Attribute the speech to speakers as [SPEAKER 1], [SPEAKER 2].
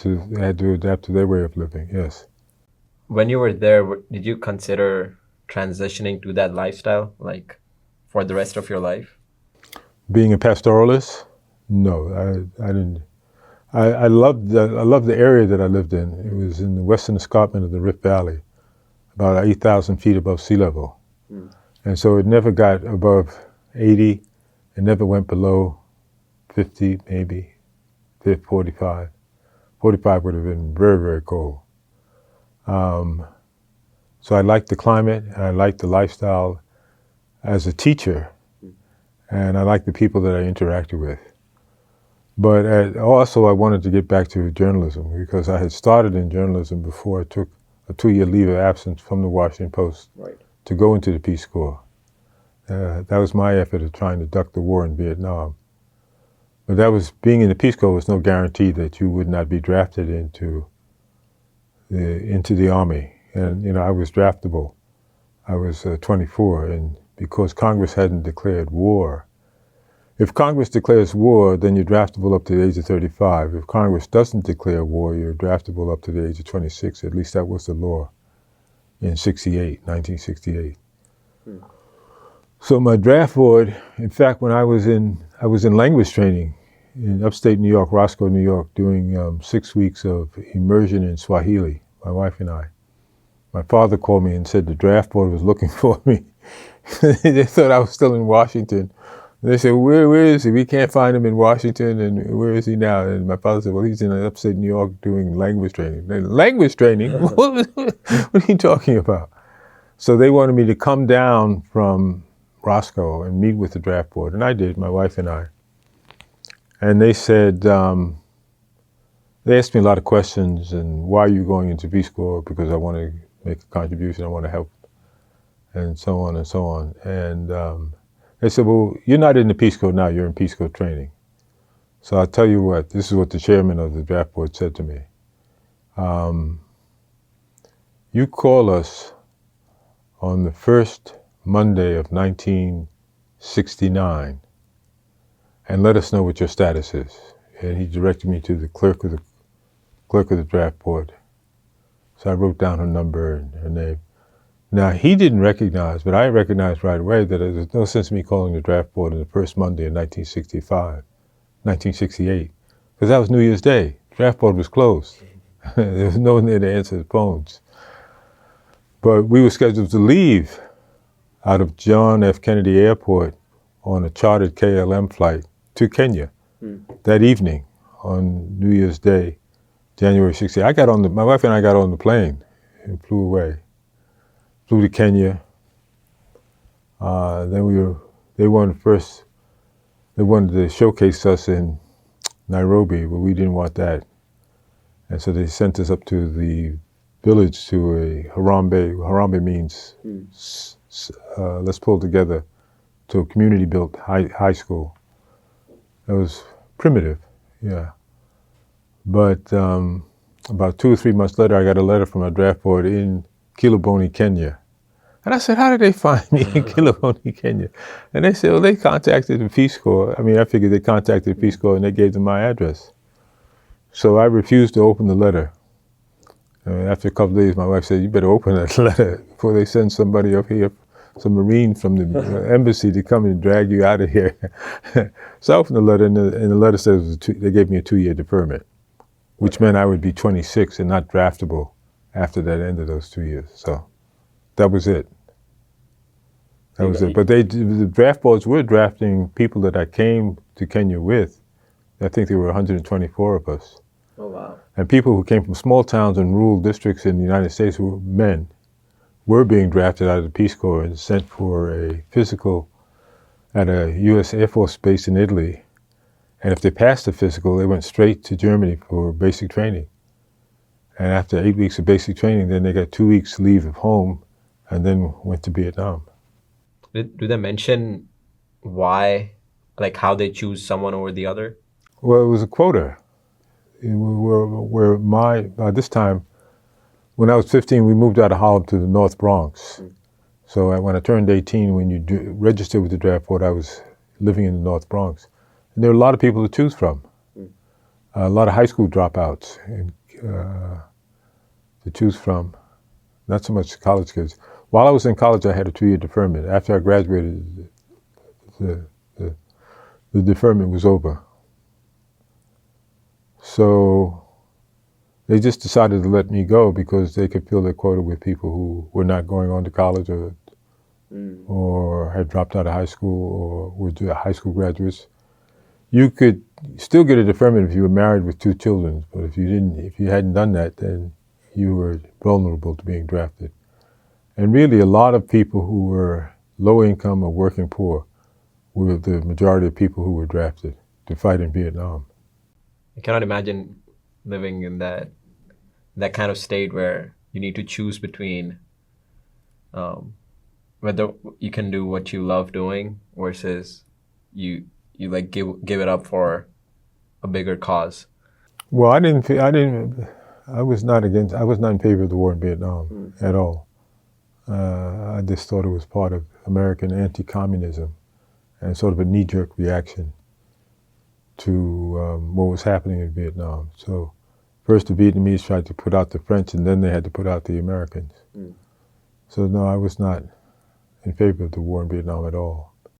[SPEAKER 1] they had to adapt to their way of living, yes.
[SPEAKER 2] When you were there, did you consider transitioning to that lifestyle, like for the rest of your life?
[SPEAKER 1] Being a pastoralist? No, I didn't. I loved the area that I lived in. It was in the western escarpment of the Rift Valley, about 8,000 feet above sea level. And so it never got above 80. It never went below 50, maybe 45. 45 would have been very, very cold. So I liked the climate, and I liked the lifestyle as a teacher, and I liked the people that I interacted with. But also I wanted to get back to journalism because I had started in journalism before I took a 2-year leave of absence from the Washington Post to go into the Peace Corps. That was my effort of trying to duck the war in Vietnam. But being in the Peace Corps was no guarantee that you would not be drafted into the Army. And, I was draftable. I was 24, and because Congress hadn't declared war. If Congress declares war, then you're draftable up to the age of 35. If Congress doesn't declare war, you're draftable up to the age of 26. At least that was the law in 1968. So my draft board, in fact, when I was in language training in upstate New York, Roscoe, New York, doing 6 weeks of immersion in Swahili, my wife and I. My father called me and said the draft board was looking for me. They thought I was still in Washington. They said, where is he? We can't find him in Washington, and where is he now? And my father said, well, he's in upstate New York doing language training. Language training? What are you talking about? So they wanted me to come down from Roscoe and meet with the draft board, and I did, my wife and I. And they said, they asked me a lot of questions, and why are you going into Peace Corps? Because I want to make a contribution, I want to help, and so on and so on. And they said, well, you're not in the Peace Corps now, you're in Peace Corps training. So I'll tell you what, this is what the chairman of the draft board said to me. You call us on the first Monday of 1969 and let us know what your status is. And he directed me to the clerk of the draft board. So I wrote down her number and her name. Now, he didn't recognize, but I recognized right away that there's no sense in me calling the draft board on the first Monday in 1968, because that was New Year's Day. The draft board was closed. There was no one there to answer the phones. But we were scheduled to leave out of John F. Kennedy Airport on a chartered KLM flight to Kenya that evening on New Year's Day, January 68. My wife and I got on the plane and flew away. Flew to Kenya. Then they wanted to showcase us in Nairobi, but we didn't want that. And so they sent us up to the village to a Harambee. Harambee means let's pull together, to a community-built high school. It was primitive, yeah. But about 2 or 3 months later, I got a letter from a draft board in Kiloboni, Kenya. And I said, how did they find me in Kiloboni, Kenya? And they said, well, they contacted the Peace Corps. I mean, I figured they contacted the Peace Corps and they gave them my address. So I refused to open the letter. After a couple of days, my wife said, you better open that letter before they send somebody up here, some Marine from the embassy to come and drag you out of here. So I opened the letter, and the letter says they gave me a 2-year deferment, which meant I would be 26 and not draftable after that end of those 2 years. So that was it. That was it. But the draft boards were drafting people that I came to Kenya with. I think there were 124 of us.
[SPEAKER 2] Oh, wow.
[SPEAKER 1] And people who came from small towns and rural districts in the United States, who were men, were being drafted out of the Peace Corps and sent for a physical at a U.S. Air Force base in Italy. And if they passed the physical, they went straight to Germany for basic training. And after 8 weeks of basic training, then they got 2 weeks leave of home and then went to Vietnam.
[SPEAKER 2] Do they mention why, like how they choose someone over the other?
[SPEAKER 1] Well, it was a quota. By this time, when I was 15, we moved out of Harlem to the North Bronx. So when I turned 18, when you registered with the draft board, I was living in the North Bronx. And there were a lot of people to choose from. a lot of high school dropouts to choose from. Not so much college kids. While I was in college, I had a 2-year deferment. After I graduated, the, the, the deferment was over. So they just decided to let me go because they could fill their quota with people who were not going on to college or had dropped out of high school or were high school graduates. You could still get a deferment if you were married with 2 children, but if you hadn't done that, then you were vulnerable to being drafted. And really, a lot of people who were low income or working poor were the majority of people who were drafted to fight in Vietnam.
[SPEAKER 2] I cannot imagine living in that kind of state where you need to choose between whether you can do what you love doing versus you like give it up for a bigger cause.
[SPEAKER 1] Well, I was not in favor of the war in Vietnam at all. I just thought it was part of American anti-communism and sort of a knee-jerk reaction to what was happening in Vietnam. So first the Vietnamese tried to put out the French, and then they had to put out the Americans. So no, I was not in favor of the war in Vietnam at all.